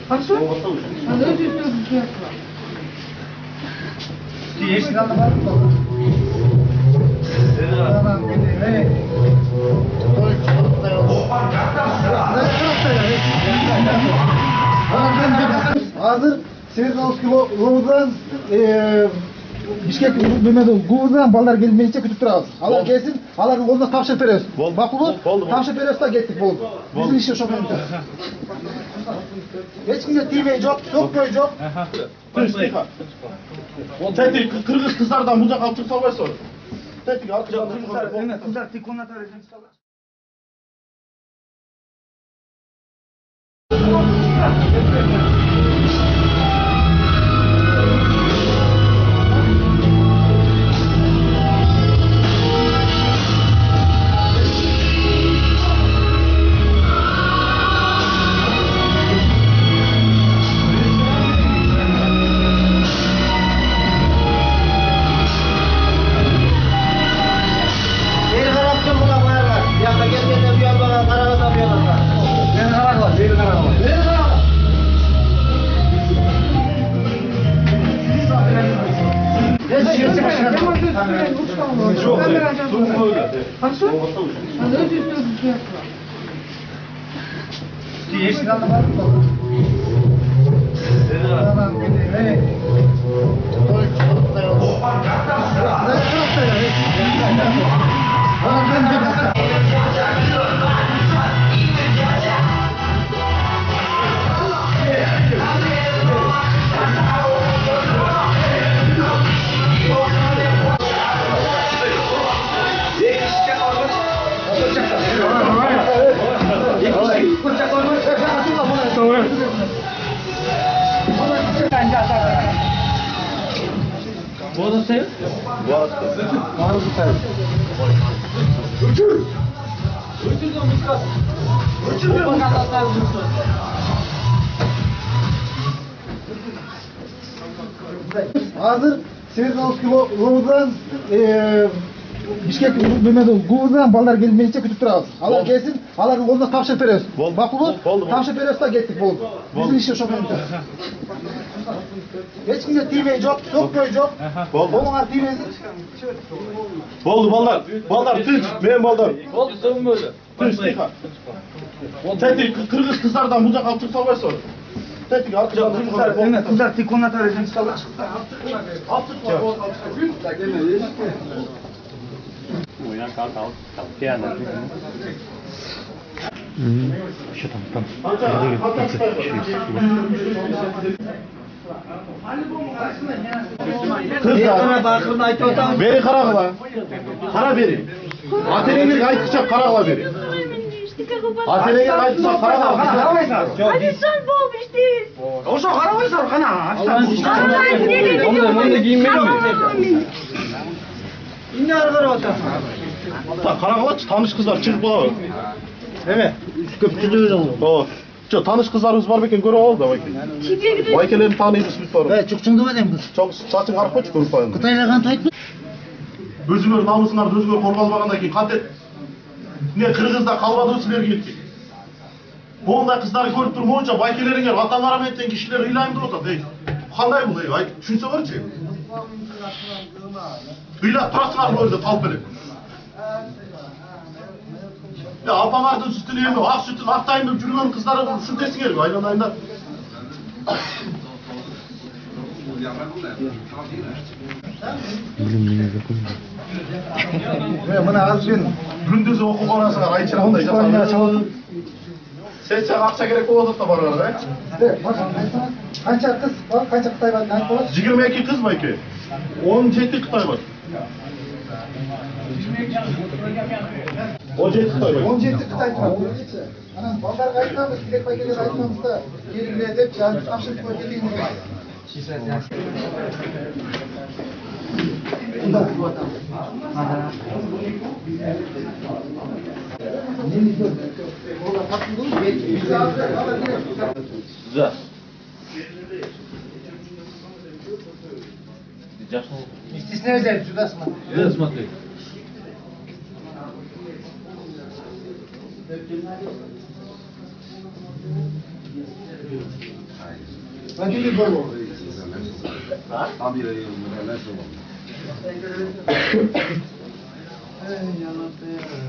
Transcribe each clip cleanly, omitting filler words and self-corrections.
Хорошо? Hazır Serdar Guvur'dan Bişkek Guvur'dan ballar gelmeyince kütüp durabız. Alar gelsin, aların koluna tavşan veririz. Bakulu, tavşan veririz da gettik boldu. Bizim işe şoförümüz. Hiç kimse tiymeyi yok, sokmayı yok. Tetik, Kırgız kızlardan bucak altıp salvay sonra. Tetik, arkadaşlar. Kızlar tikonla tarayacağız. Хорошо? Boğaz sayı? Boğaz sayı. Hazır Serdar Guvur'dan Bişkek Guvur'dan ballar gelmeyince kütüp durabız. Alar gelsin, aların koluna tavşan veririz. Bakulu, tavşan veririz da gettik boldu. Bizim işe şoförümüz. Hiç kimse tiymeyi yok, sokmayı yok. Bolun tiymeyi. Boldu ballar. Ballar tınç. Men ballar. Oldu savunma öyle. Tınç tika. Tetik, Kırgız kızlardan bucak altıp salvay sonra. Tetik, arkadaşlar. Kızlar tikonla tarayacağız. Kızlar. Beri karakla. Kara beri. Atenenge aytışa karakla beri. Atenenge aytışa karakla. Hadi son bulmuştun. Oşo karabaysar kana. Onu da giyinmeli mi? İnne arılar otasın. Karakla tanış kızlar çıkıp bula. Evet. Köpçülüğü öyle oldu. O. Çok tanış kızlarımız var beken göre oldu vay. Vaykelerin tanıyız biz var. Evet, çok çındı badem kız. Çok saçın harp koç görüp ayın. Kıtaylagan taytlı. Özgür namuslar özgür korkalbaganda ki kantet. Ne Kırgızda kalbadı sizler gittik. Bonda kızları görüp durmayınca vaykelerin gel vatanlara metten kişiler ilayım durota değil. Kanday bu değil. Ay düşünse var ki. İlah taraftar böyle talpeli. Ya apamardın sütünü yemiyor, ak sütün, aktayım cürümen kızları süt desin geliyor, aynen aynen. Bana az gün. Gündüz okul orasına, ay çırağında yaşasın. Sen çak akça gerek oldu da var orada. Kaça kız var, kaça Kıtay var, kaç var? 22 kız var ki. 17 Kıtay var. 17 Kıtay var. 17 Kıtay var. Anam ballar kayıtlamış, bilek baygeler kayıtlamış da yerine hep yani karşılık var dediğin gibi. Güzel. İstisna özel, şurada asma. Güzel смотри.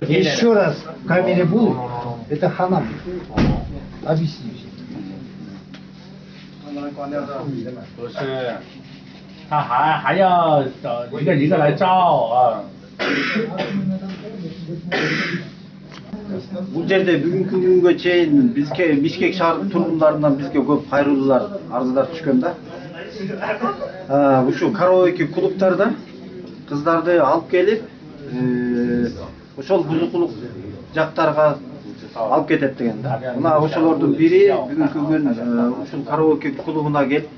Еще раз в камере будет, это хана. Объясни. 不是，他还要找一个一个来照啊。 Бұл жерде бүгінгі күнге чейин Бишкек шаар тургундарынан бизге көп кайрылуулар, арыздар түшкөн да. Ушул караоке клубтарда кыздарды алып келип, ошол бузукулук жактарга алып кетет деген да. Мына ошолордун бири бүгүнкү күн ушул караоке клубуна келип,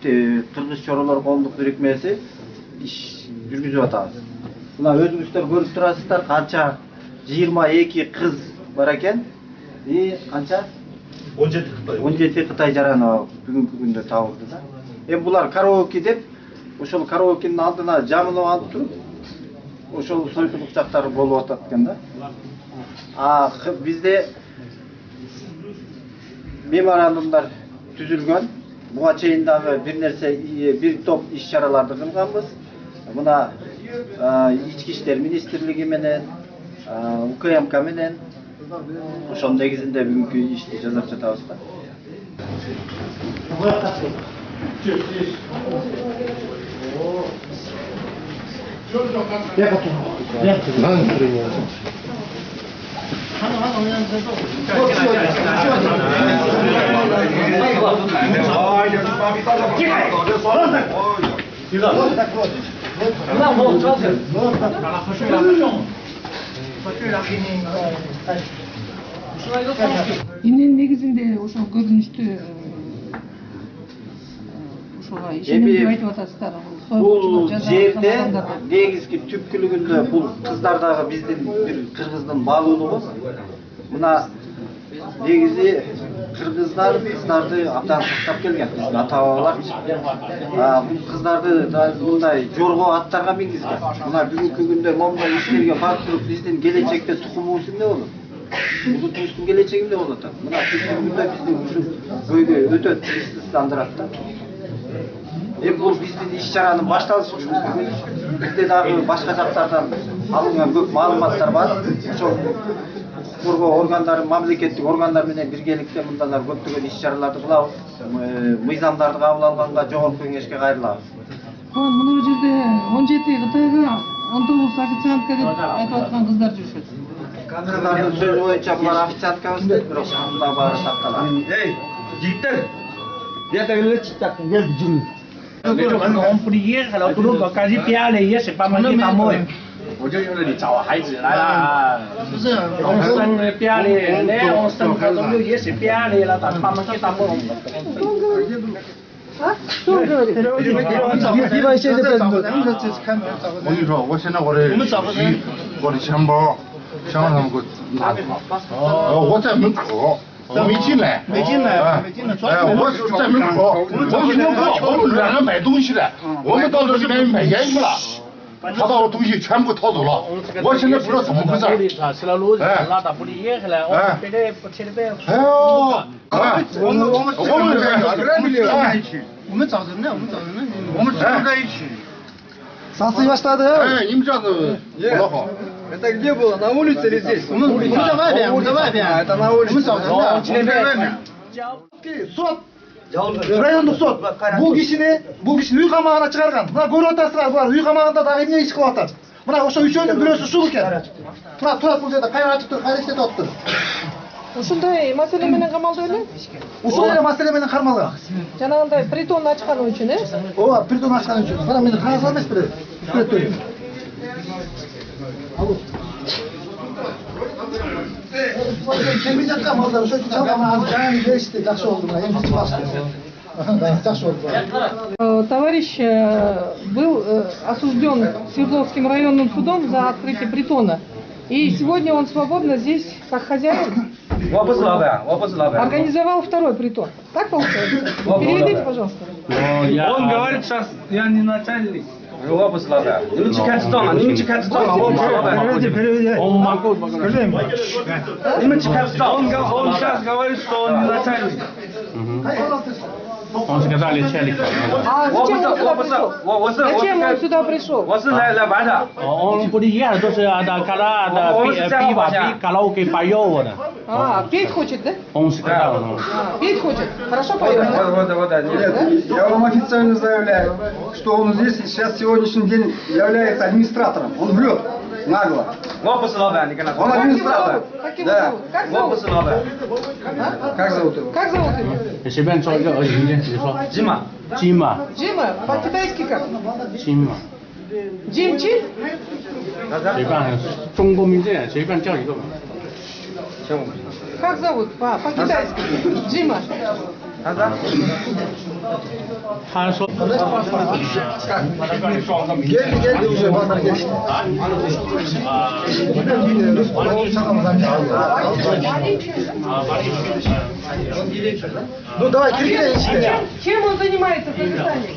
Кыргыз чоролор коомдук бирикмеси иш жүргүзүп атабыз. Мына өзүңүздөр көрүп турасыздар, канча 22 кыз бар экен. И канча? 17 Кытай жараны бүгүнкү күндө табылды да. Эми булар караоке деп, ошол караокенин алдына жамылып алып туруп, ошол союлук жактары болуп атат экен да. Бизде меморандумдар түзүлгөн. Буга чейин дагы бир топ иш-чараларды кылганбыз. Мына ички иштер министрлиги менен, УКМК менен ошол негизинде бүгүнкү ишти жасап жатабыз да. Энен негизинде ошол көрүнүштү ошого ишенем деп айтып атасыздар. Бул жерде негизги түпкүлүгүндө бул кыздар дагы биздин бир кыргыздын малуулугу. Мына негизи кыргыздар кыздарды абдан сактап келген, биздин ата-бабалар. Бул кыздарды мындай жорго аттарга мингизген. Мына бүгүнкү күндө момундай иштерге барып туруп биздин келечекте тукумубуз эмне болот? Улутубуздун келечеги эмне болот? Мына бүгүнкү күндө биздин ушул көйгөй өтө тынчсыздандырат да. Бул биздин иш-чаранын башталышы үчүн бизде дагы башка жактардан алынган көп маалыматтар бар. Ошол коргоо органдары, мамлекеттик органдар менен биргеликте мындай көптөгөн иш-чараларды кылабыз. Мыйзамдарды кабыл алганга жогорку кеңешке кайрылабыз. Мына жерде 17 Кытайга 19 официантка деп айтып аткан кыздар жүрүшөт. Кыздардын сөзү боюнча булар официанткабыз дейт, бирок мында баары сакталат. Эй, жигиттер, я так эле читтак келди жүрү. Он приехал, тут покажи пиали, если помоги домой. 我就用这里找孩子来了，不是，我生了别的，那我生个都有也是别的了，但他们给他们。你把现在在做，我跟你说，我现在我的钱包，想让他们给我拿走。我在门口。没进来，没进来。我是在门口，我们两个买东西的，我们到这里面买烟去了，他把我东西全部掏走了，我现在不知道怎么回事。我们找人呢，我们常在一起。上次баштады.你们这样子不老好。Это где было? На улице или здесь? Мы在外边. Это на улице. Мы找人的. Сот. Райондук сот. Бул кишини үй камагына чыгарган. Мына көрүп атасыздар, булар үй камагында дагы эмне иш кылып атат. Мына ошо үчөөнүн бирөөсү ушул экен. Мына турат бул жерде кайра ачып туруп, кайра иштетип атыптыр. Ушундай маселе менен камалды эле? Ушул эле маселе менен кармалган. Жанагындай притон ачкан үчүн, Ооба, притон ачкан үчүн. Мына менин кагаз эмес беле? Сүрөттөр. Алуу. Келбей жаткан балдар ошо үчүн чалган жаңы беришти, жакшы болду мына, эми башты. Жакшы болду. Товарищ был осужден Свердловским районным судом за открытие притона. И сегодня он свободно здесь, как хозяин, организовал второй притон. Так получается? Переведите, пожалуйста. Он говорит, сейчас я не начальник. 我不是老板，你们去看执照嘛，你们去看执照嘛，我不是老板。我们忙够不够？你们去看执照。我们刚刚说你来参与。он сказал начальник. А зачем он сюда пришел? Зачем он сюда пришел? 我是来玩的。Он приезжал, тоже да, когда пиво, караоке поет. А, петь хочет, да? Он сказал. А, петь хочет. Хорошо поет, да? Нет, я вам официально заявляю, что он здесь сейчас сегодняшний день является администратором. Он врет нагло. 我不是老板，你跟他说。 Он администратор. Как его Да. зовут? Как 我不 зовут? 是老板。 Как зовут его? Как зовут его? 你随便做一个而已，你说金嘛。金嘛， Джима? По-китайски как? 金嘛， Джим Чин? 随便中国名字随便叫一个吧。 Как зовут? По-китайски. Джима. 他说。 Geldi уже Батыр geçti. Ну давай, киргиз işte. Чем он занимается в Казахстане?